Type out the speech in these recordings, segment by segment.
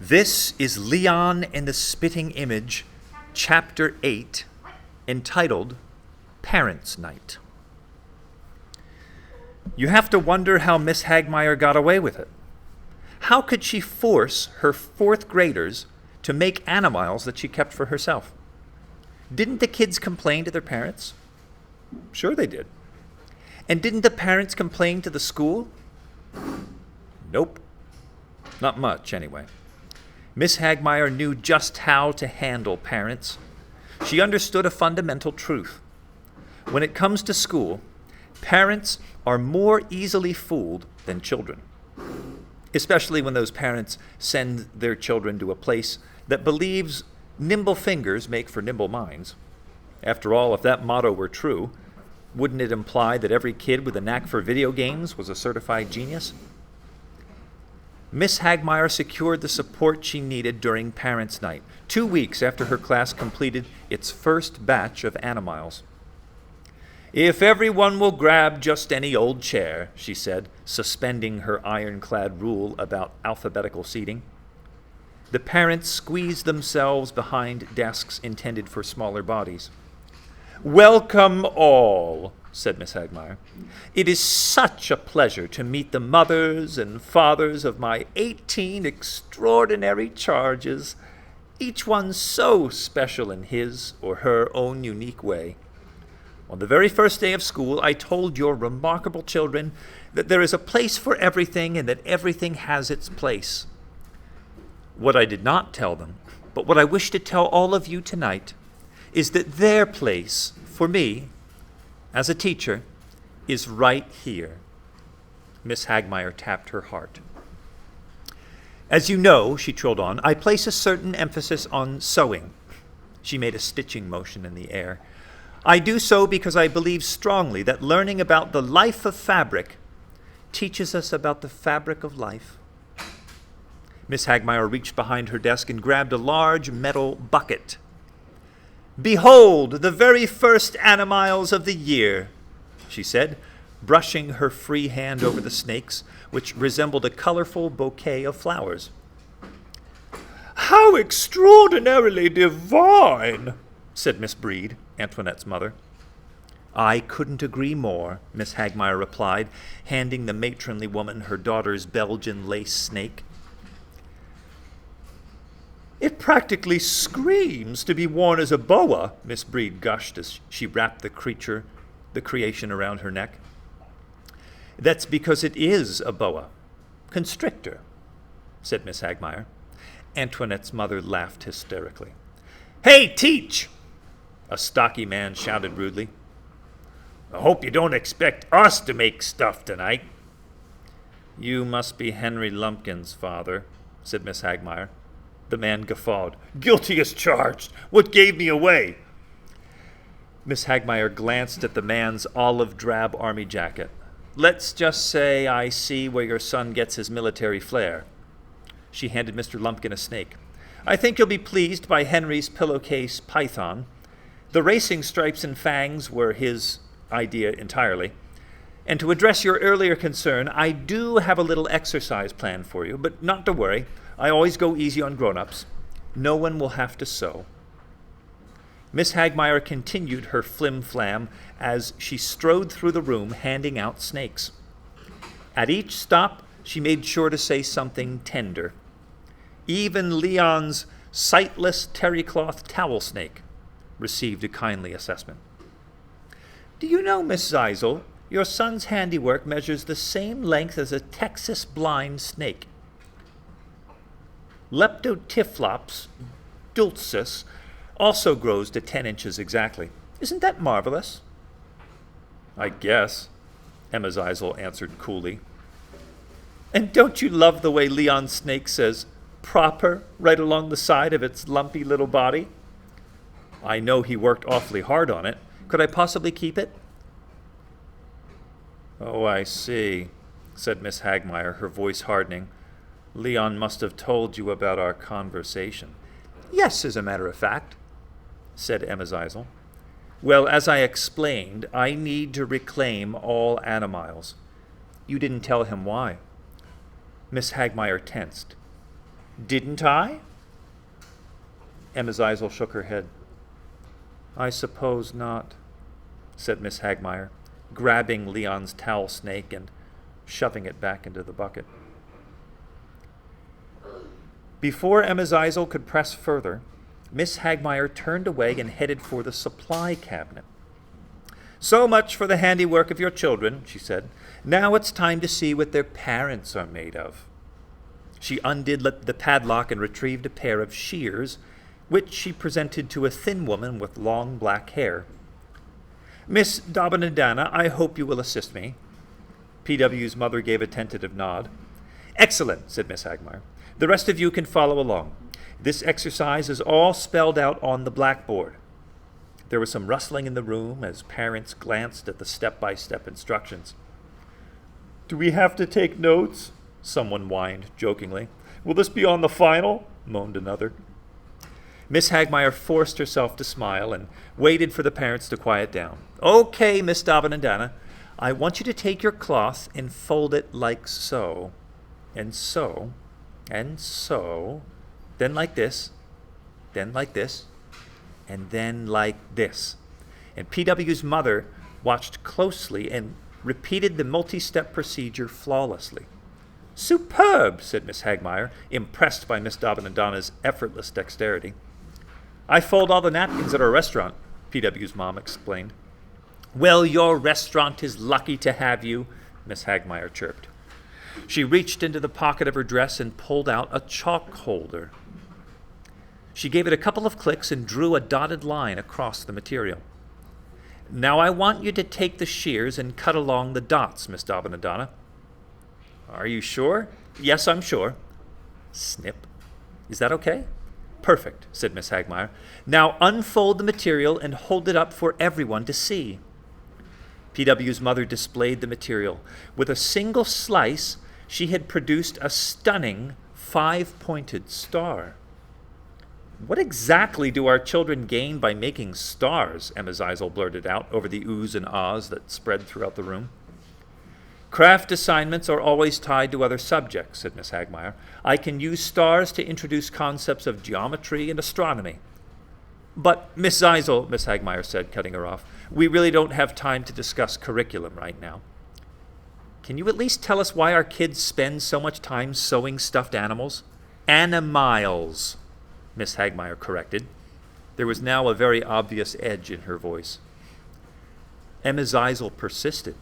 This is Leon and the Spitting Image, Chapter 8, entitled Parents' Night. You have to wonder how Miss Hagmaier got away with it. How could she force her fourth graders to make animals that she kept for herself? Didn't the kids complain to their parents? Sure they did. And didn't the parents complain to the school? Nope. Not much, anyway. Miss Hagmaier knew just how to handle parents. She understood a fundamental truth. When it comes to school, parents are more easily fooled than children, especially when those parents send their children to a place that believes nimble fingers make for nimble minds. After all, if that motto were true, wouldn't it imply that every kid with a knack for video games was a certified genius? Miss Hagmaier secured the support she needed during Parents' Night, 2 weeks after her class completed its first batch of animals. "If everyone will grab just any old chair," she said, suspending her ironclad rule about alphabetical seating. The parents squeezed themselves behind desks intended for smaller bodies. "Welcome all," said Miss Hagmaier. "It is such a pleasure to meet the mothers and fathers of my 18 extraordinary charges, each one so special in his or her own unique way. On the very first day of school, I told your remarkable children that there is a place for everything and that everything has its place. What I did not tell them, but what I wish to tell all of you tonight, is that their place, for me, as a teacher, is right here." Miss Hagmaier tapped her heart. "As you know," she trilled on, "I place a certain emphasis on sewing." She made a stitching motion in the air. "I do so because I believe strongly that learning about the life of fabric teaches us about the fabric of life." Miss Hagmaier reached behind her desk and grabbed a large metal bucket. "Behold, the very first animals of the year," she said, brushing her free hand over the snakes, which resembled a colorful bouquet of flowers. "How extraordinarily divine," said Miss Breed, Antoinette's mother. "I couldn't agree more," Miss Hagmaier replied, handing the matronly woman her daughter's Belgian lace snake. "It practically screams to be worn as a boa," Miss Breed gushed as she wrapped the creation around her neck. "That's because it is a boa constrictor," said Miss Hagmaier. Antoinette's mother laughed hysterically. "Hey, teach!" a stocky man shouted rudely. "I hope you don't expect us to make stuff tonight." "You must be Henry Lumpkin's father," said Miss Hagmaier. The man guffawed. "Guilty as charged. What gave me away?" Miss Hagmaier glanced at the man's olive-drab army jacket. "Let's just say I see where your son gets his military flair." She handed Mr. Lumpkin a snake. "I think you'll be pleased by Henry's pillowcase python. The racing stripes and fangs were his idea entirely. And to address your earlier concern, I do have a little exercise plan for you, but not to worry. I always go easy on grown-ups. No one will have to sew." Miss Hagmaier continued her flim-flam as she strode through the room handing out snakes. At each stop, she made sure to say something tender. Even Leon's sightless terry-cloth towel snake received a kindly assessment. "Do you know, Miss Zeisel, your son's handiwork measures the same length as a Texas blind snake. Leptotyphlops dulcis also grows to 10 inches exactly. Isn't that marvelous?" "I guess," Emma Zeisel answered coolly. "And don't you love the way Leon's snake says 'proper' right along the side of its lumpy little body?" "I know he worked awfully hard on it. Could I possibly keep it?" "Oh, I see," said Miss Hagmaier, her voice hardening. "Leon must have told you about our conversation." "Yes, as a matter of fact," said Emma Zeisel. "Well, as I explained, I need to reclaim all animals." "You didn't tell him why." Miss Hagmaier tensed. Didn't I? Emma Zeisel shook her head. I suppose not, said Miss Hagmaier, grabbing Leon's towel snake and shoving it back into the bucket. Before Emma Zeisel could press further, Miss Hagmaier turned away and headed for the supply cabinet. So much for the handiwork of your children, she said. Now it's time to see what their parents are made of. She undid the padlock and retrieved a pair of shears, which she presented to a thin woman with long black hair. Miss Dobbin-Dana, I hope you will assist me. P.W.'s mother gave a tentative nod. Excellent, said Miss Hagmaier. The rest of you can follow along. This exercise is all spelled out on the blackboard. There was some rustling in the room as parents glanced at the step-by-step instructions. Do we have to take notes? Someone whined jokingly. Will this be on the final? Moaned another. Miss Hagmaier forced herself to smile and waited for the parents to quiet down. Okay, Miss Dobbin-Dana, I want you to take your cloth and fold it like so, and so, and so, then like this, and then like this. And P.W.'s mother watched closely and repeated the multi-step procedure flawlessly. Superb, said Miss Hagmaier, impressed by Miss Dobbin-Dana's effortless dexterity. I fold all the napkins at our restaurant, P.W.'s mom explained. Well, your restaurant is lucky to have you, Miss Hagmaier chirped. She reached into the pocket of her dress and pulled out a chalk holder. She gave it a couple of clicks and drew a dotted line across the material. Now I want you to take the shears and cut along the dots, Miss Dobbin-Dana. Are you sure? Yes, I'm sure. Snip. Is that okay? Perfect, said Miss Hagmaier. Now unfold the material and hold it up for everyone to see. P.W.'s mother displayed the material. With a single slice, she had produced a stunning 5-pointed star. What exactly do our children gain by making stars? Emma Zeisel blurted out over the oohs and ahs that spread throughout the room. Craft assignments are always tied to other subjects, said Miss Hagmaier. I can use stars to introduce concepts of geometry and astronomy. But, Miss Zeisel, Miss Hagmaier said, cutting her off, we really don't have time to discuss curriculum right now. Can you at least tell us why our kids spend so much time sewing stuffed animals? Animals, Miss Hagmaier corrected. There was now a very obvious edge in her voice. Emma Zeisel persisted.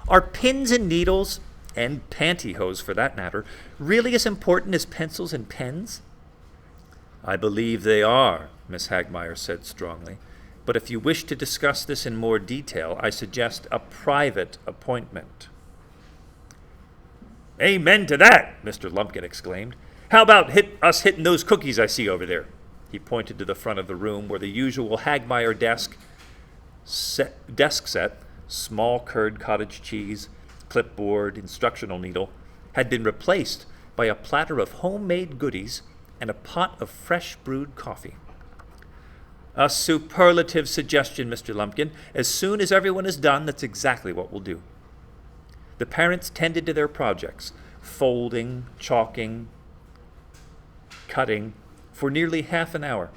Are pins and needles, and pantyhose for that matter, really as important as pencils and pens? I believe they are, Miss Hagmaier said strongly. But if you wish to discuss this in more detail, I suggest a private appointment. Amen to that, Mr. Lumpkin exclaimed. How about us hitting those cookies I see over there? He pointed to the front of the room where the usual Hagmaier desk set, small curd cottage cheese, clipboard, instructional needle, had been replaced by a platter of homemade goodies and a pot of fresh brewed coffee. A superlative suggestion, Mr. Lumpkin. As soon as everyone is done, that's exactly what we'll do. The parents tended to their projects, folding, chalking, cutting, for nearly half an hour.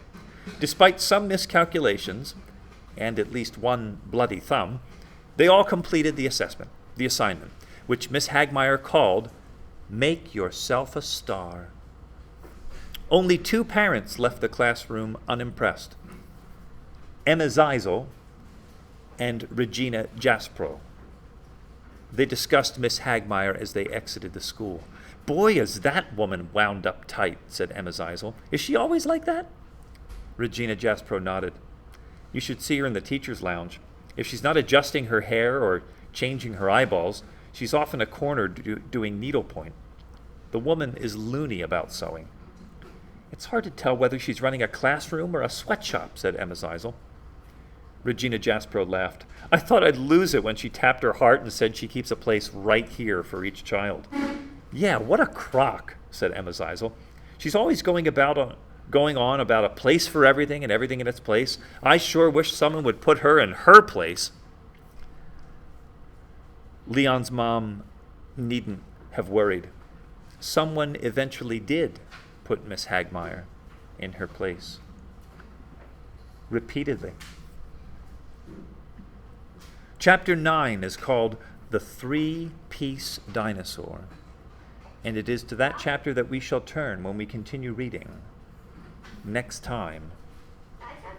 Despite some miscalculations, and at least one bloody thumb, they all completed the assignment, which Miss Hagmaier called, Make Yourself a Star. Only 2 parents left the classroom unimpressed. Emma Zeisel and Regina Jaspro. They discussed Miss Hagmaier as they exited the school. Boy, is that woman wound up tight, said Emma Zeisel. Is she always like that? Regina Jaspro nodded. You should see her in the teacher's lounge. If she's not adjusting her hair or changing her eyeballs, she's off in a corner doing needlepoint. The woman is loony about sewing. It's hard to tell whether she's running a classroom or a sweatshop, said Emma Zeisel. Regina Jaspro laughed. I thought I'd lose it when she tapped her heart and said she keeps a place right here for each child. Yeah, what a crock, said Emma Zeisel. She's always going on about a place for everything and everything in its place. I sure wish someone would put her in her place. Leon's mom needn't have worried. Someone eventually did put Miss Hagmaier in her place. Repeatedly. Chapter 9 is called The Three-Piece Dinosaur, and it is to that chapter that we shall turn when we continue reading next time